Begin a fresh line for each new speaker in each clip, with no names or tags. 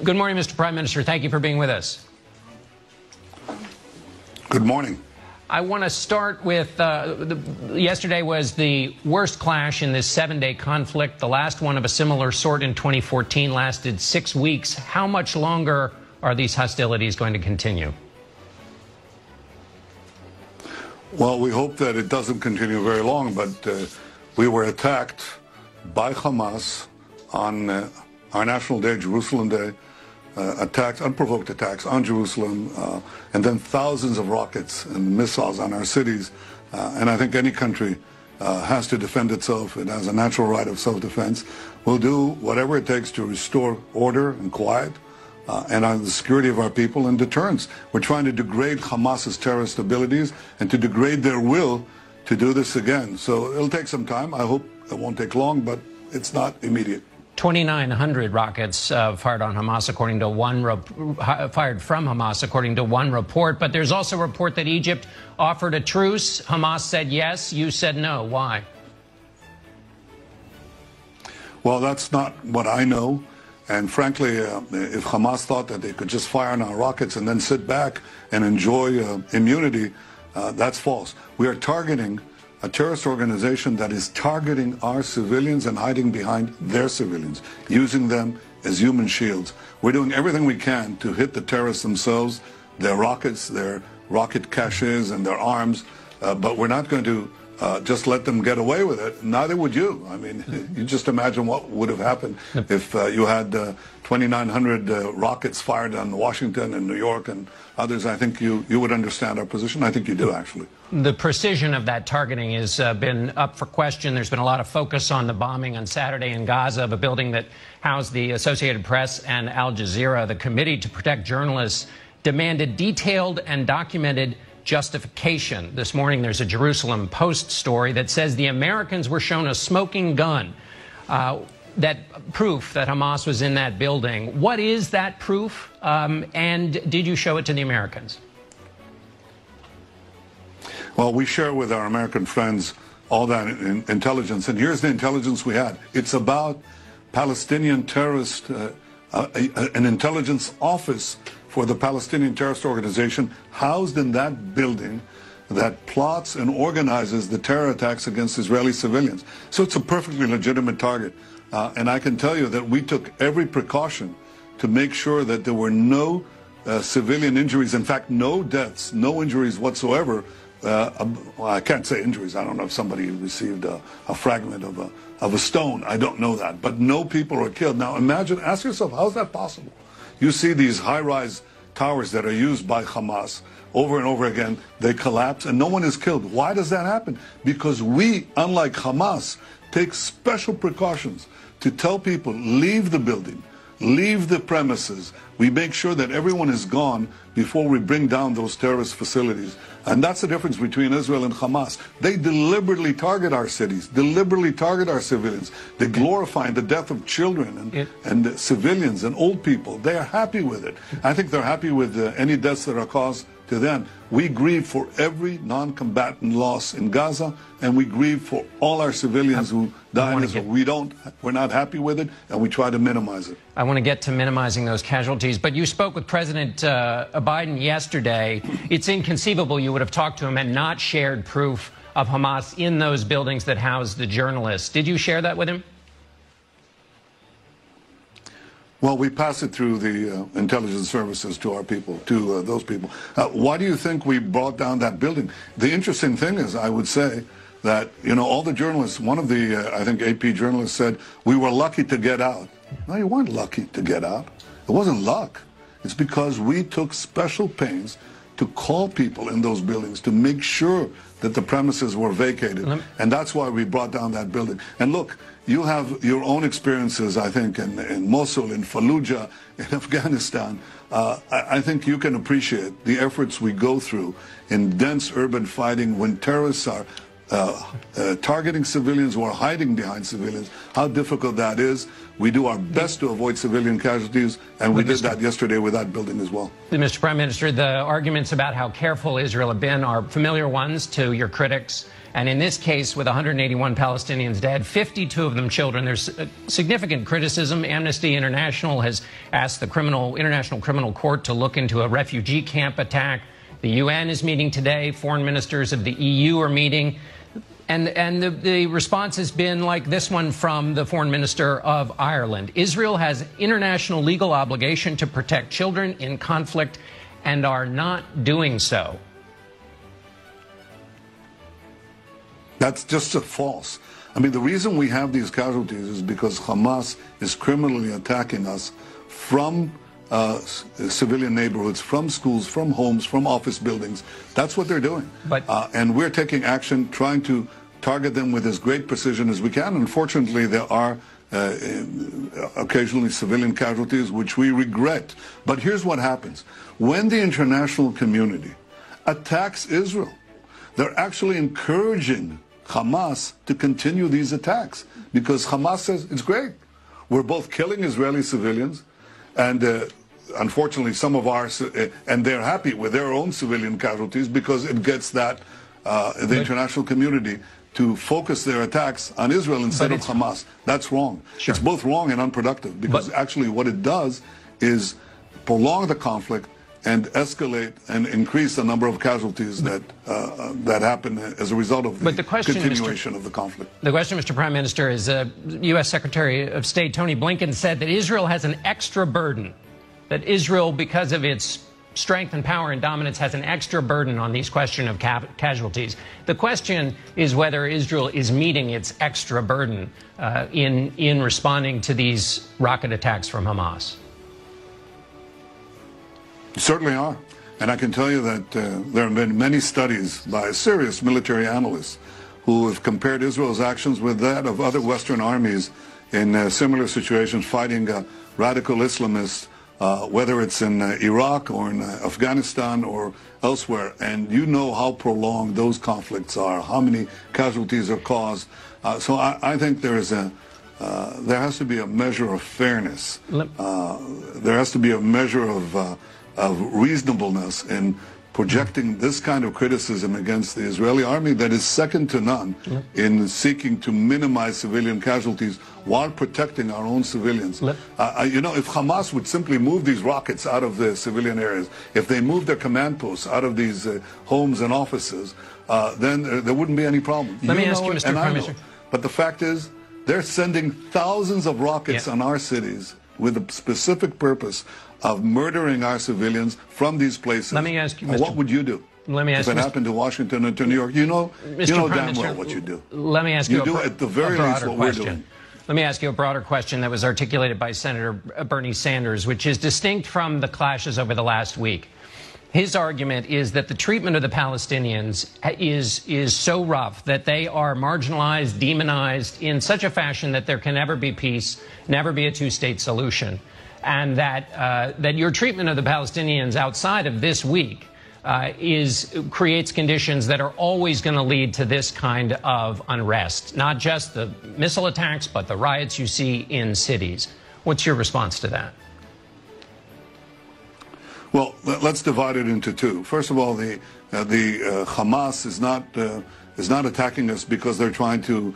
Good morning, Mr. Prime Minister. Thank you for being with us.
Good morning.
I want to start with yesterday was the worst clash in this 7-day conflict. The last one of a similar sort in 2014 lasted 6 weeks. How much longer are these hostilities going to continue?
Well, we hope that it doesn't continue very long, but we were attacked by Hamas on our National Day, Jerusalem Day, attacks, unprovoked attacks on Jerusalem, and then thousands of rockets and missiles on our cities. And I think any country has to defend itself. It has a natural right of self-defense. We'll do whatever it takes to restore order and quiet and on the security of our people and deterrence. We're trying to degrade Hamas's terrorist abilities and to degrade their will to do this again. So it'll take some time. I hope it won't take long, but it's not immediate.
2,900 rockets fired on Hamas, according to fired from Hamas, according to one report. But there's also a report that Egypt offered a truce. Hamas said yes. You said no. Why? Well,
that's not what I know. And frankly, if Hamas thought that they could just fire on our rockets and then sit back and enjoy immunity, that's false. We are targeting a terrorist organization that is targeting our civilians and hiding behind their civilians, using them as human shields. We're doing everything we can to hit the terrorists themselves, their rockets, their rocket caches, and their arms, but we're not going to just let them get away with it. Neither would you. I mean, you just imagine what would have happened if you had 2,900 rockets fired on Washington and New York and others. I think you would understand our position. I think you do, actually.
The precision of that targeting has been up for question. There's been a lot of focus on the bombing on Saturday in Gaza of a building that housed the Associated Press and Al Jazeera. The Committee to Protect Journalists demanded detailed and documented justification. This morning, there's a Jerusalem Post story that says the Americans were shown a smoking gun, that proof that Hamas was in that building. What is that proof? And did you show it to the Americans?
Well, we share with our American friends all that intelligence. And here's the intelligence we had. It's about Palestinian terrorist, an intelligence office for the Palestinian terrorist organization housed in that building that plots and organizes the terror attacks against Israeli civilians. So it's a perfectly legitimate target. And I can tell you that we took every precaution to make sure that there were no civilian injuries. In fact, no deaths, no injuries whatsoever. Well, I can't say injuries. I don't know if somebody received a fragment of a stone. I don't know that. But no people were killed. Now imagine, ask yourself, how is that possible? You see these high-rise towers that are used by Hamas over and over again. They collapse and no one is killed. Why does that happen? Because we, unlike Hamas, take special precautions to tell people, leave the building, leave the premises. We make sure that everyone is gone before we bring down those terrorist facilities. And that's the difference between Israel and Hamas. They deliberately target our cities, deliberately target our civilians. They glorify the death of children and civilians and old people. They are happy with it. I think they're happy with any deaths that are caused to them. We grieve for every non-combatant loss in Gaza, and we grieve for all our civilians who die in Israel. We're not happy with it, and we try to minimize it.
I want to get to minimizing those casualties, but you spoke with President Biden yesterday. It's inconceivable you would have talked to him and not shared proof of Hamas in those buildings that house the journalists. Did you share that with him?
Well, we pass it through the intelligence services to our people, to those people. Why do you think we brought down that building? The interesting thing is, I would say that, you know, all the journalists, one of the, I think, AP journalists said, we were lucky to get out. No, you weren't lucky to get out. It wasn't luck. It's because we took special pains to call people in those buildings to make sure that the premises were vacated. And that's why we brought down that building. And look, you have your own experiences, I think, in Mosul, in Fallujah, in Afghanistan. I think you can appreciate the efforts we go through in dense urban fighting when terrorists are targeting civilians who are hiding behind civilians, how difficult that is. We do our best to avoid civilian casualties, and we did that yesterday with that building as well.
Mr. Prime Minister, the arguments about how careful Israel have been are familiar ones to your critics And in this case, with 181 Palestinians dead, 52 of them children, there's significant criticism. Amnesty International has asked the International Criminal Court to look into a refugee camp attack. The UN is meeting today. Foreign ministers of the EU are meeting. And the response has been like this one from the foreign minister of Ireland. Israel has international legal obligation to protect children in conflict and are not doing so.
That's just false. I mean, the reason we have these casualties is because Hamas is criminally attacking us from civilian neighborhoods, from schools, from homes, from office buildings. That's what they're doing. And we're taking action, trying to target them with as great precision as we can. Unfortunately, there are occasionally civilian casualties, which we regret. But here's what happens. When the international community attacks Israel, they're actually encouraging Hamas to continue these attacks, because Hamas says, it's great. We're both killing Israeli civilians, and unfortunately some of ours, and they're happy with their own civilian casualties because it gets that the international community to focus their attacks on Israel instead of Hamas. That's wrong. Sure. It's both wrong and unproductive, because actually what it does is prolong the conflict and escalate and increase the number of casualties that happen as a result of the continuation of the conflict.
The question, Mr. Prime Minister, is U.S. Secretary of State Tony Blinken said that Israel has an extra burden, that Israel, because of its strength and power and dominance, has an extra burden on these question of casualties. The question is whether Israel is meeting its extra burden in responding to these rocket attacks from Hamas.
Certainly are. And I can tell you that there have been many studies by serious military analysts who have compared Israel's actions with that of other Western armies in similar situations fighting radical Islamists, whether it's in Iraq or in Afghanistan or elsewhere. And you know how prolonged those conflicts are, how many casualties are caused. So I think there is there has to be a measure of fairness. There has to be a measure of reasonableness in projecting this kind of criticism against the Israeli army that is second to none in seeking to minimize civilian casualties while protecting our own civilians. You know, if Hamas would simply move these rockets out of the civilian areas, if they moved their command posts out of these homes and offices, then there wouldn't be any problem.
Let me ask you, Mr. Prime Minister.
But the fact is, they're sending thousands of rockets on our cities with a specific purpose of murdering our civilians from these places.
Let me ask you, Mr.
What would you do?
Let me ask
if it happened to Washington and to New York? You know damn well what you do.
Let me ask you
at the very least what we're doing.
Let me ask you a broader question that was articulated by Senator Bernie Sanders, which is distinct from the clashes over the last week. His argument is that the treatment of the Palestinians is so rough that they are marginalized, demonized in such a fashion that there can never be peace, never be a two-state solution. And that your treatment of the Palestinians outside of this week creates conditions that are always going to lead to this kind of unrest, not just the missile attacks, but the riots you see in cities. What's your response to that?
Well, let's divide it into two. First of all, the Hamas is not attacking us because they're trying to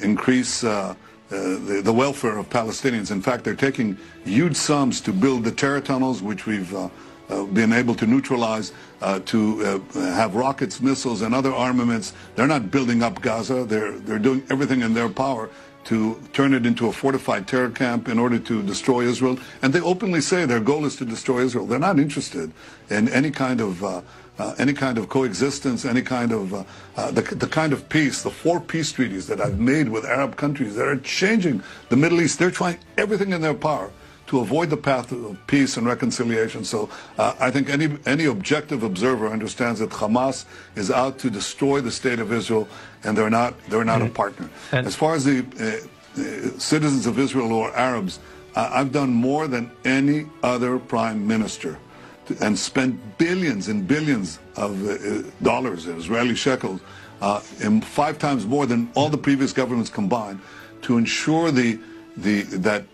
increase the welfare of Palestinians. In fact, they're taking huge sums to build the terror tunnels, which we've been able to neutralize, to have rockets, missiles, and other armaments. They're not building up Gaza. They're doing everything in their power to turn it into a fortified terror camp in order to destroy Israel. And they openly say their goal is to destroy Israel. They're not interested in any kind of coexistence, any kind of the kind of peace, the 4 peace treaties that I've made with Arab countries that are changing the Middle East. They're trying everything in their power to avoid the path of peace and reconciliation. So I think any objective observer understands that Hamas is out to destroy the state of Israel, and they're not a partner. As far as the citizens of Israel or Arabs, I've done more than any other prime minister and spent billions and billions of dollars, Israeli shekels, and 5 times more than all the previous governments combined, to ensure that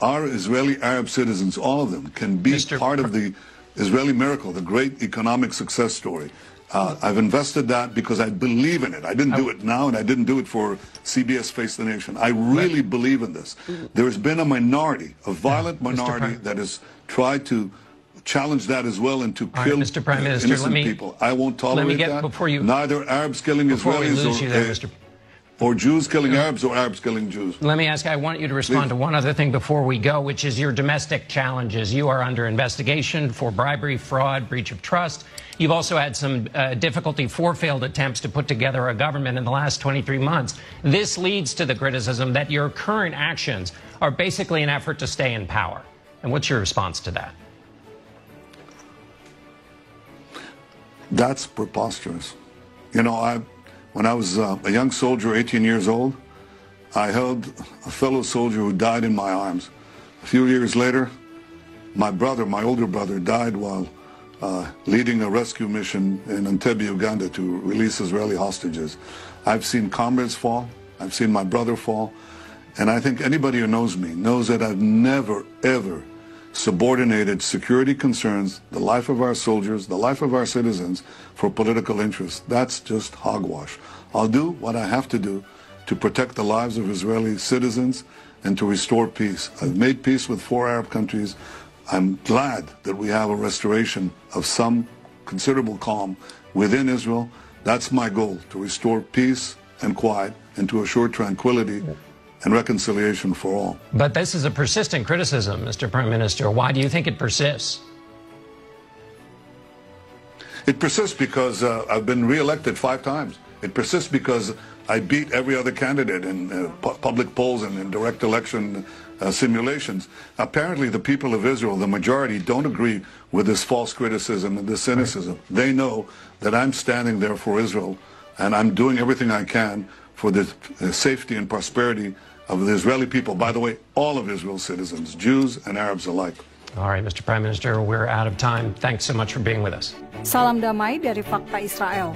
our Israeli Arab citizens, all of them, can be part of the Israeli miracle, the great economic success story. I've invested that because I believe in it. I didn't do it now, and I didn't do it for CBS Face the Nation. I really believe in this. There's been a minority, a violent minority, that has tried to challenge that as well and to kill
Mr. Prime Minister,
innocent people. I won't tolerate that. Neither Arabs killing Israelis or Jews killing Arabs or Arabs killing Jews.
Let me ask, I want you to respond to one other thing before we go, which is your domestic challenges. You are under investigation for bribery, fraud, breach of trust. You've also had some difficulty, 4 failed attempts to put together a government in the last 23 months. This leads to the criticism that your current actions are basically an effort to stay in power. And what's your response to that?
That's preposterous. You know, when I was a young soldier, 18 years old, I held a fellow soldier who died in my arms. A few years later, my brother, my older brother, died while leading a rescue mission in Entebbe, Uganda, to release Israeli hostages. I've seen comrades fall. I've seen my brother fall. And I think anybody who knows me knows that I've never, ever subordinated security concerns, the life of our soldiers, the life of our citizens, for political interests. That's just hogwash. I'll do what I have to do to protect the lives of Israeli citizens and to restore peace. I've made peace with 4 Arab countries. I'm glad that we have a restoration of some considerable calm within Israel. That's my goal, to restore peace and quiet and to assure tranquility and reconciliation for all.
But this is a persistent criticism, Mr. Prime Minister. Why do you think it persists?
It persists because I've been re-elected 5 times. It persists because I beat every other candidate in public polls and in direct election simulations. Apparently the people of Israel, the majority, don't agree with this false criticism and this cynicism. They know that I'm standing there for Israel, and I'm doing everything I can for the safety and prosperity of the Israeli people. By the way, all of Israel's citizens, Jews and Arabs alike.
All right, Mr. Prime Minister, we're out of time. Thanks so much for being with us.
Salam damai dari Fakta Israel.